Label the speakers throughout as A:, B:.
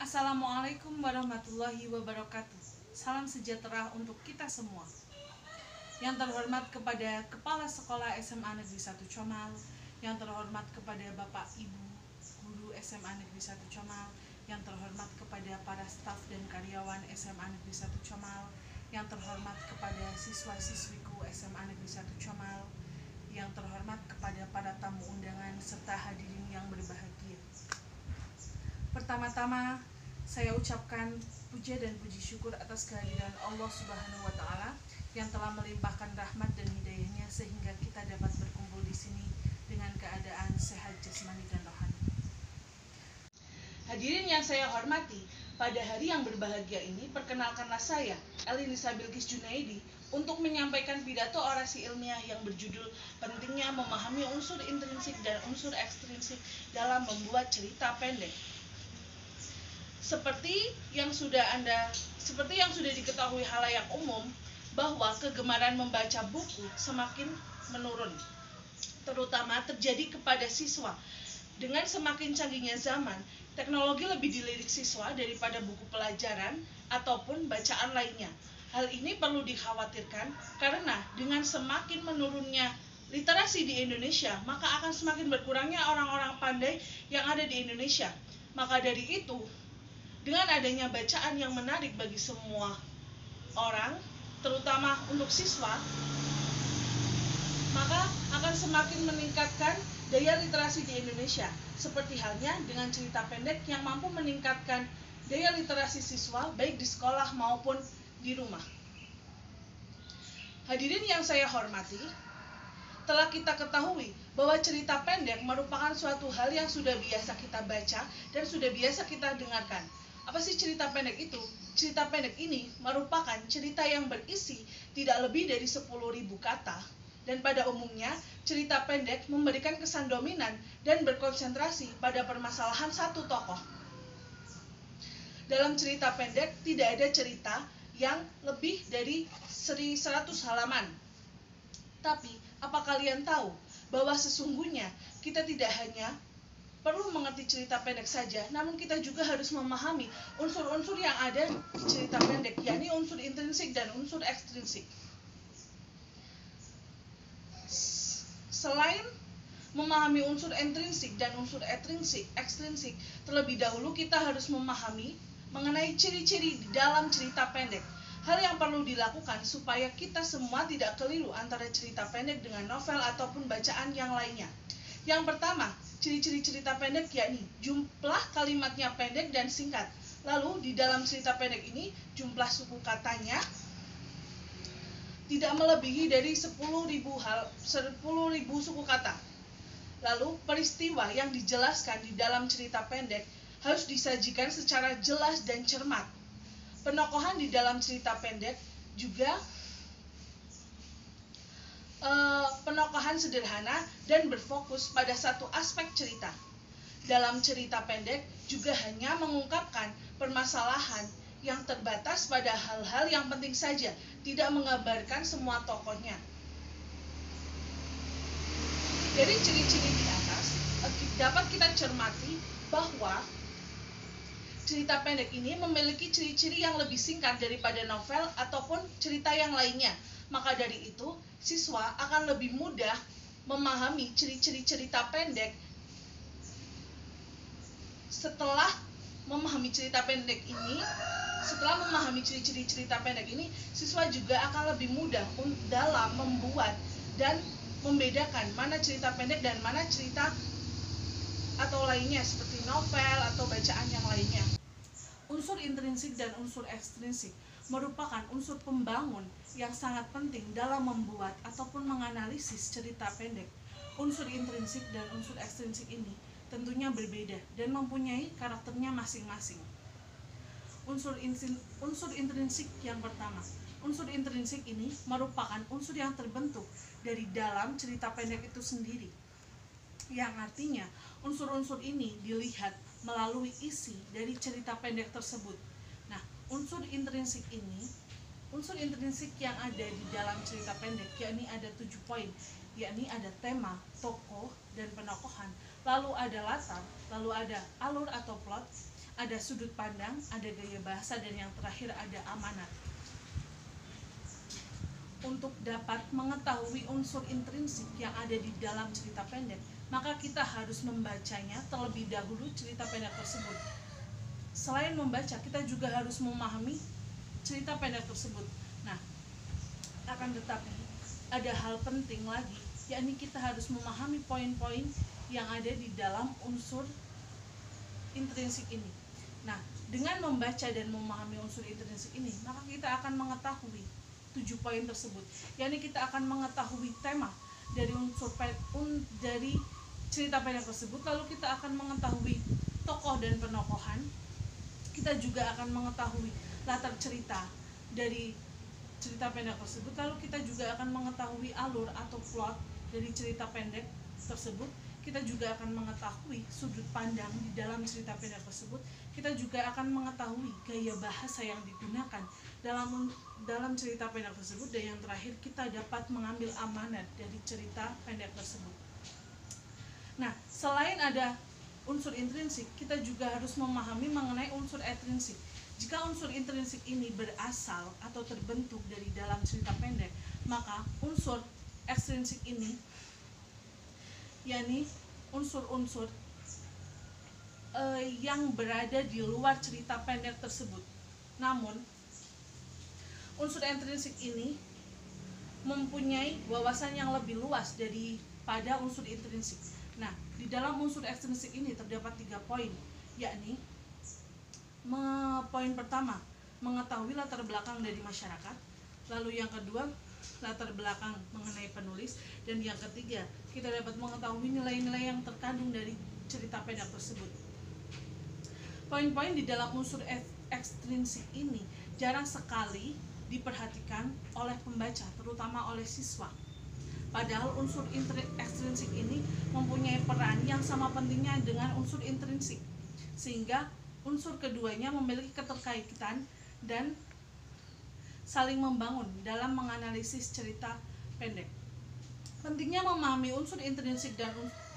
A: Assalamualaikum warahmatullahi wabarakatuh. Salam sejahtera untuk kita semua. Yang terhormat kepada Kepala Sekolah SMA Negeri 1 Comal, yang terhormat kepada Bapak Ibu Guru SMA Negeri 1 Comal, yang terhormat kepada para staf dan karyawan SMA Negeri 1 Comal, yang terhormat kepada siswa-siswiku SMA Negeri 1 Comal, yang terhormat kepada para tamu undangan serta hadirin yang berbahagia. Pertama-tama, saya ucapkan puja dan puji syukur atas kehadiran Allah Subhanahu wa Ta'ala yang telah melimpahkan rahmat dan hidayahnya sehingga kita dapat berkumpul di sini dengan keadaan sehat jasmani dan rohani. Hadirin yang saya hormati, pada hari yang berbahagia ini perkenalkanlah saya, Elinisa Bilkis Junaidi, untuk menyampaikan pidato orasi ilmiah yang berjudul pentingnya memahami unsur intrinsik dan unsur ekstrinsik dalam membuat cerita pendek. Seperti yang sudah diketahui halayak umum, bahwa kegemaran membaca buku semakin menurun, terutama terjadi kepada siswa. Dengan semakin canggihnya zaman, teknologi lebih dilirik siswa daripada buku pelajaran ataupun bacaan lainnya. Hal ini perlu dikhawatirkan karena dengan semakin menurunnya literasi di Indonesia, maka akan semakin berkurangnya orang-orang pandai yang ada di Indonesia. Maka dari itu, dengan adanya bacaan yang menarik bagi semua orang, terutama untuk siswa, maka akan semakin meningkatkan daya literasi di Indonesia. Seperti halnya dengan cerita pendek yang mampu meningkatkan daya literasi siswa baik di sekolah maupun di rumah. Hadirin yang saya hormati, telah kita ketahui bahwa cerita pendek merupakan suatu hal yang sudah biasa kita baca dan sudah biasa kita dengarkan. Apa sih cerita pendek itu? Cerita pendek ini merupakan cerita yang berisi tidak lebih dari 10.000 kata, dan pada umumnya cerita pendek memberikan kesan dominan dan berkonsentrasi pada permasalahan satu tokoh. Dalam cerita pendek tidak ada cerita yang lebih dari 100 halaman. Tapi, apa kalian tahu bahwa sesungguhnya kita tidak hanya perlu mengerti cerita pendek saja, namun kita juga harus memahami unsur-unsur yang ada di cerita pendek, yakni unsur intrinsik dan unsur ekstrinsik. Selain memahami unsur intrinsik dan unsur ekstrinsik, terlebih dahulu kita harus memahami mengenai ciri-ciri di dalam cerita pendek. Hal yang perlu dilakukan supaya kita semua tidak keliru antara cerita pendek dengan novel ataupun bacaan yang lainnya. Yang pertama, ciri-ciri cerita pendek yakni jumlah kalimatnya pendek dan singkat. Lalu di dalam cerita pendek ini jumlah suku katanya tidak melebihi dari 10.000 suku kata. Lalu peristiwa yang dijelaskan di dalam cerita pendek harus disajikan secara jelas dan cermat. Penokohan di dalam cerita pendek juga penokohan sederhana dan berfokus pada satu aspek cerita. Dalam cerita pendek juga hanya mengungkapkan permasalahan yang terbatas pada hal-hal yang penting saja, tidak menggambarkan semua tokohnya. Dari ciri-ciri di atas dapat kita cermati bahwa cerita pendek ini memiliki ciri-ciri yang lebih singkat daripada novel ataupun cerita yang lainnya. Maka dari itu, siswa akan lebih mudah memahami ciri-ciri cerita pendek. Setelah memahami ciri-ciri cerita pendek ini, siswa juga akan lebih mudah dalam membuat dan membedakan mana cerita pendek dan mana cerita atau lainnya seperti novel atau bacaan yang lainnya. Unsur intrinsik dan unsur ekstrinsik merupakan unsur pembangun yang sangat penting dalam membuat ataupun menganalisis cerita pendek. Unsur intrinsik dan unsur ekstrinsik ini tentunya berbeda dan mempunyai karakternya masing-masing. Unsur intrinsik yang pertama. Unsur intrinsik ini merupakan unsur yang terbentuk dari dalam cerita pendek itu sendiri, yang artinya unsur-unsur ini dilihat melalui isi dari cerita pendek tersebut. Nah, unsur intrinsik yang ada di dalam cerita pendek, yakni ada 7 poin, yakni ada tema, tokoh, dan penokohan, lalu ada latar, lalu ada alur atau plot, ada sudut pandang, ada gaya bahasa, dan yang terakhir ada amanat. Untuk dapat mengetahui unsur intrinsik yang ada di dalam cerita pendek, maka kita harus membacanya terlebih dahulu cerita pendek tersebut. Selain membaca, kita juga harus memahami cerita pendek tersebut. Nah, akan tetapi ada hal penting lagi, yakni kita harus memahami poin-poin yang ada di dalam unsur intrinsik ini. Nah, dengan membaca dan memahami unsur intrinsik ini, maka kita akan mengetahui 7 poin tersebut, yakni kita akan mengetahui tema dari dari cerita pendek tersebut, lalu kita akan mengetahui tokoh dan penokohan, kita juga akan mengetahui latar cerita dari cerita pendek tersebut, lalu kita juga akan mengetahui alur atau plot dari cerita pendek tersebut, kita juga akan mengetahui sudut pandang di dalam cerita pendek tersebut, kita juga akan mengetahui gaya bahasa yang digunakan dalam cerita pendek tersebut, dan yang terakhir kita dapat mengambil amanat dari cerita pendek tersebut. Nah, selain ada unsur intrinsik, kita juga harus memahami mengenai unsur ekstrinsik. Jika unsur intrinsik ini berasal atau terbentuk dari dalam cerita pendek, maka unsur ekstrinsik ini, yakni unsur-unsur yang berada di luar cerita pendek tersebut. Namun, unsur intrinsik ini mempunyai wawasan yang lebih luas daripada unsur intrinsik. Nah, di dalam unsur ekstrinsik ini terdapat 3 poin, yakni poin pertama, mengetahui latar belakang dari masyarakat, lalu yang kedua, latar belakang mengenai penulis, dan yang ketiga, kita dapat mengetahui nilai-nilai yang terkandung dari cerita pendek tersebut. Poin-poin di dalam unsur ekstrinsik ini jarang sekali diperhatikan oleh pembaca, terutama oleh siswa. Padahal unsur ekstrinsik ini mempunyai peran yang sama pentingnya dengan unsur intrinsik, sehingga unsur keduanya memiliki keterkaitan dan saling membangun dalam menganalisis cerita pendek. Pentingnya memahami unsur intrinsik dan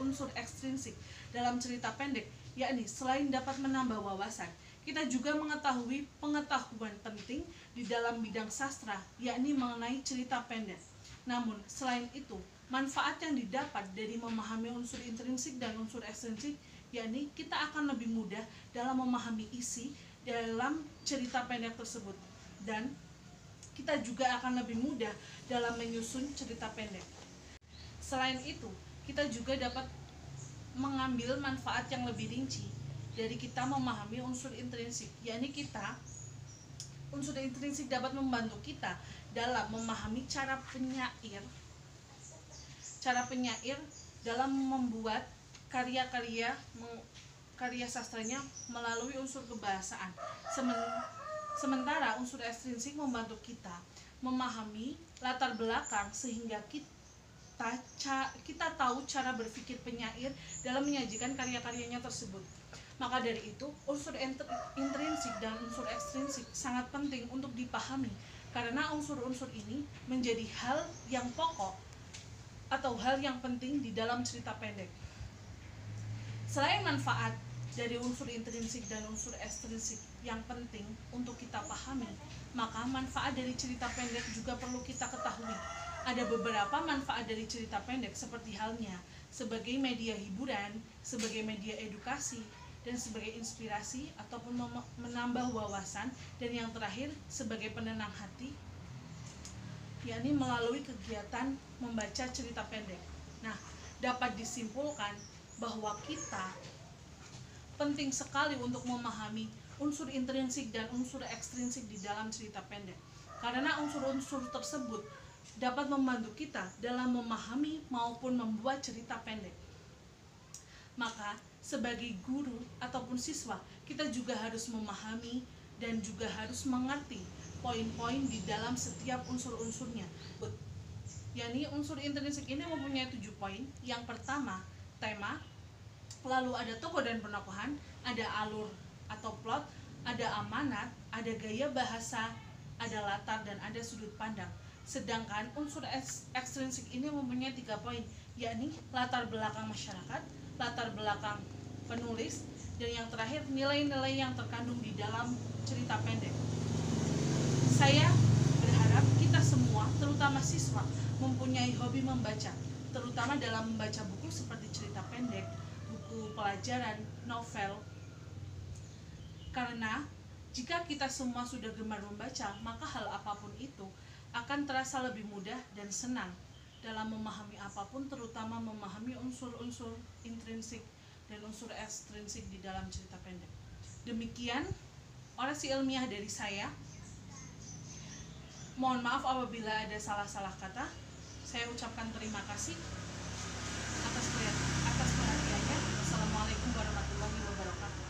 A: unsur ekstrinsik dalam cerita pendek, yakni selain dapat menambah wawasan, kita juga mengetahui pengetahuan penting di dalam bidang sastra, yakni mengenai cerita pendek. Namun, selain itu, manfaat yang didapat dari memahami unsur intrinsik dan unsur ekstrinsik, yakni kita akan lebih mudah dalam memahami isi dalam cerita pendek tersebut, dan kita juga akan lebih mudah dalam menyusun cerita pendek. Selain itu, kita juga dapat mengambil manfaat yang lebih rinci dari kita memahami unsur intrinsik, yakni unsur intrinsik dapat membantu kita dalam memahami cara penyair dalam membuat karya sastranya melalui unsur kebahasaan. Sementara unsur ekstrinsik membantu kita memahami latar belakang sehingga kita tahu cara berpikir penyair dalam menyajikan karya-karyanya tersebut. Maka dari itu, unsur intrinsik dan unsur ekstrinsik sangat penting untuk dipahami, karena unsur-unsur ini menjadi hal yang pokok atau hal yang penting di dalam cerita pendek. Selain manfaat dari unsur intrinsik dan unsur ekstrinsik yang penting untuk kita pahami, maka manfaat dari cerita pendek juga perlu kita ketahui. Ada beberapa manfaat dari cerita pendek, seperti halnya sebagai media hiburan, sebagai media edukasi, dan sebagai inspirasi ataupun menambah wawasan, dan yang terakhir sebagai penenang hati, yakni melalui kegiatan membaca cerita pendek. Nah, dapat disimpulkan bahwa kita penting sekali untuk memahami unsur intrinsik dan unsur ekstrinsik di dalam cerita pendek, karena unsur-unsur tersebut dapat membantu kita dalam memahami maupun membuat cerita pendek. Maka sebagai guru ataupun siswa, kita juga harus memahami dan juga harus mengerti poin-poin di dalam setiap unsur-unsurnya. yakni unsur intrinsik ini mempunyai 7 poin. Yang pertama, tema, lalu ada tokoh dan penokohan, ada alur atau plot, ada amanat, ada gaya bahasa, ada latar, dan ada sudut pandang. Sedangkan unsur ekstrinsik ini mempunyai 3 poin, yakni latar belakang masyarakat, latar belakang penulis, Dan yang terakhir, nilai-nilai yang terkandung di dalam cerita pendek. Saya berharap kita semua, terutama siswa, mempunyai hobi membaca, terutama dalam membaca buku seperti cerita pendek, buku pelajaran, novel. Karena jika kita semua sudah gemar membaca, maka hal apapun itu akan terasa lebih mudah dan senang dalam memahami apapun, terutama memahami unsur-unsur intrinsik dan unsur ekstrinsik di dalam cerita pendek. Demikian orasi ilmiah dari saya. Mohon maaf apabila ada salah-salah kata. Saya ucapkan terima kasih atas perhatiannya. Wassalamualaikum warahmatullahi wabarakatuh.